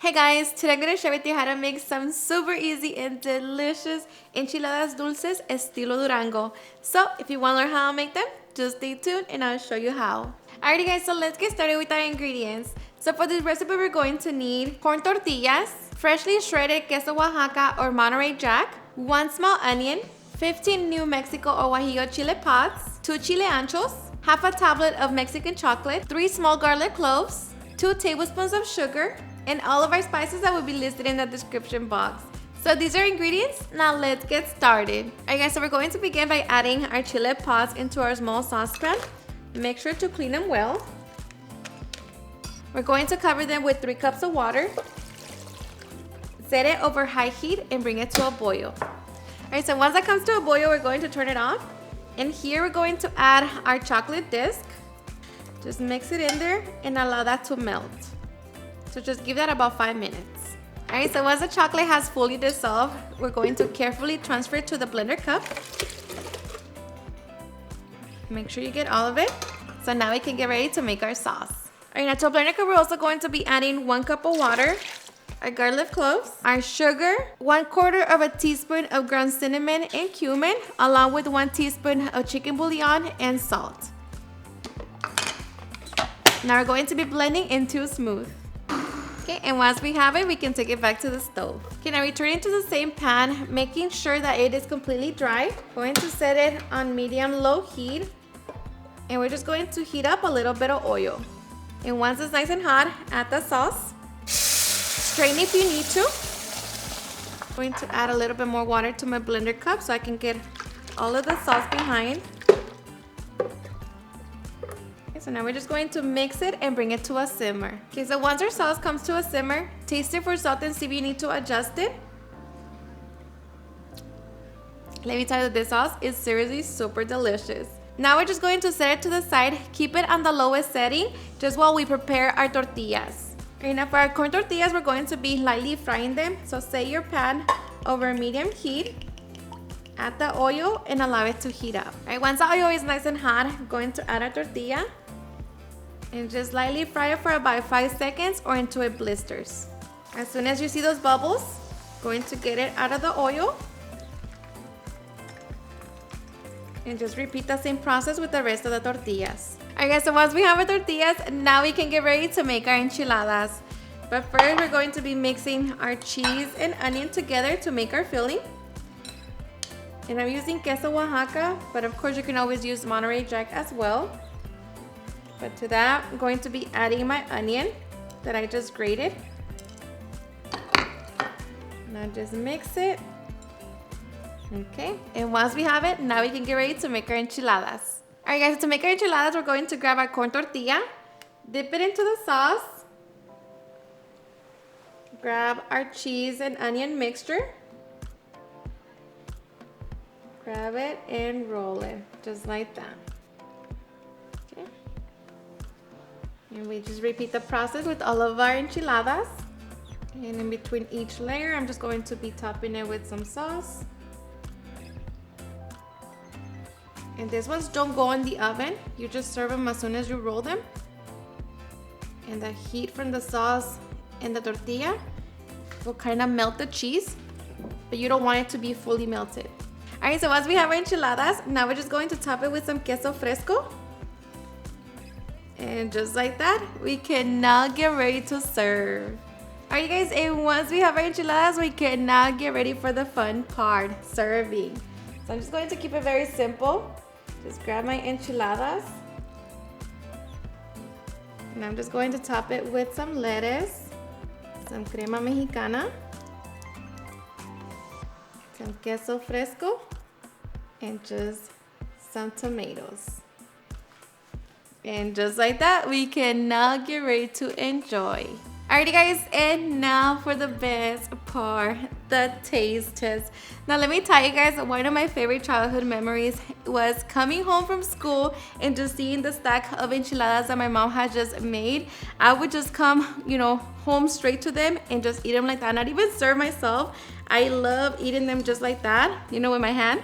Hey guys, today I'm going to share with you how to make some super easy and delicious enchiladas dulces estilo Durango. So if you want to learn how to make them, just stay tuned and I'll show you how. Alrighty guys, so let's get started with our ingredients. So for this recipe we're going to need corn tortillas, freshly shredded Queso Oaxaca or Monterey Jack, 1 small onion, 15 New Mexico or guajillo chile pods, 2 chile anchos, half a tablet of Mexican chocolate, 3 small garlic cloves, 2 tablespoons of sugar, and all of our spices that will be listed in the description box. So these are ingredients. Now let's get started. Alright guys, so we're going to begin by adding our chile pods into our small saucepan. Make sure to clean them well. We're going to cover them with 3 cups of water. Set it over high heat and bring it to a boil. Alright, so once that comes to a boil, we're going to turn it off. And here we're going to add our chocolate disc. Just mix it in there and allow that to melt. So just give that about 5 minutes. Alright, so once the chocolate has fully dissolved, we're going to carefully transfer it to the blender cup. Make sure you get all of it. So now we can get ready to make our sauce. Alright, now to a blender cup, we're also going to be adding 1 cup of water, our garlic cloves, our sugar, 1/4 of a teaspoon of ground cinnamon and cumin, along with 1 teaspoon of chicken bouillon and salt. Now we're going to be blending into smooth. Okay, and once we have it, we can take it back to the stove. Okay, now return it to the same pan, making sure that it is completely dry. Going to set it on medium-low heat. And we're just going to heat up a little bit of oil. And once it's nice and hot, add the sauce. Strain if you need to. I'm going to add a little bit more water to my blender cup so I can get all of the sauce behind. So now we're just going to mix it and bring it to a simmer. Okay, so once our sauce comes to a simmer, taste it for salt and see if you need to adjust it. Let me tell you that this sauce is seriously super delicious. Now we're just going to set it to the side, keep it on the lowest setting, just while we prepare our tortillas. Okay, now for our corn tortillas, we're going to be lightly frying them. So set your pan over medium heat. Add the oil and allow it to heat up. All right, once the oil is nice and hot, I'm going to add our tortilla. And just lightly fry it for about 5 seconds or until it blisters. As soon as you see those bubbles, going to get it out of the oil. And just repeat the same process with the rest of the tortillas. Alright guys, so once we have our tortillas, now we can get ready to make our enchiladas. But first we're going to be mixing our cheese and onion together to make our filling. And I'm using Queso Oaxaca, but of course you can always use Monterey Jack as well. But to that, I'm going to be adding my onion that I just grated. Now just mix it. Okay, and once we have it, now we can get ready to make our enchiladas. Alright guys, to make our enchiladas, we're going to grab our corn tortilla, dip it into the sauce, grab our cheese and onion mixture, grab it and roll it, just like that. And we just repeat the process with all of our enchiladas. And in between each layer, I'm just going to be topping it with some sauce. And these ones don't go in the oven. You just serve them as soon as you roll them. And the heat from the sauce and the tortilla will kind of melt the cheese, but you don't want it to be fully melted. Alright, so once we have our enchiladas, now we're just going to top it with some queso fresco. And just like that, we can now get ready to serve. Alright guys, and once we have our enchiladas, we can now get ready for the fun part, serving. So I'm just going to keep it very simple. Just grab my enchiladas. And I'm just going to top it with some lettuce, some crema mexicana, some queso fresco, and just some tomatoes. And just like that, we can now get ready to enjoy. Alrighty guys, and now for the best part, the taste test. Now let me tell you guys, one of my favorite childhood memories was coming home from school and just seeing the stack of enchiladas that my mom had just made. I would just come, home straight to them and just eat them like that, not even serve myself. I love eating them just like that, with my hand.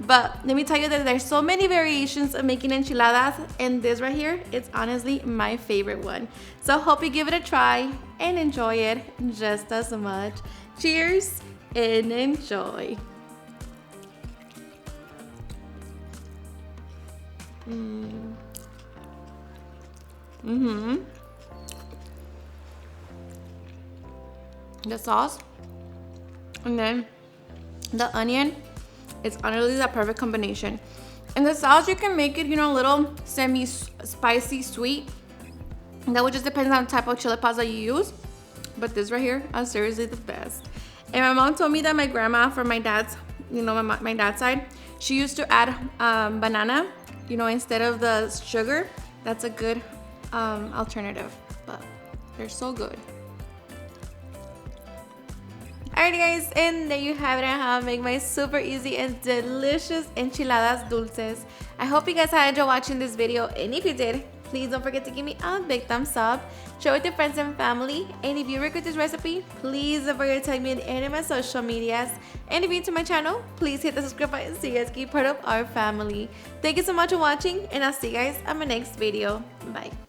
But let me tell you that there's so many variations of making enchiladas, and this right here, it's honestly my favorite one. So hope you give it a try and enjoy it just as much. Cheers and enjoy. The sauce and then the onion, it's honestly the perfect combination. And the sauce, you can make it, a little semi-spicy sweet. That would just depend on the type of chili paws that you use. But this right here are seriously the best. And my mom told me that my grandma from my dad's, my dad's side, she used to add banana, instead of the sugar. That's a good alternative, but they're so good. Alrighty guys, and there you have it on how to make my super easy and delicious enchiladas dulces. I hope you guys had enjoyed watching this video, and if you did, please don't forget to give me a big thumbs up, share with your friends and family, and if you regret this recipe, please don't forget to tag me in any of my social medias, and if you're new to my channel, please hit the subscribe button so you guys can be part of our family. Thank you so much for watching, and I'll see you guys on my next video. Bye.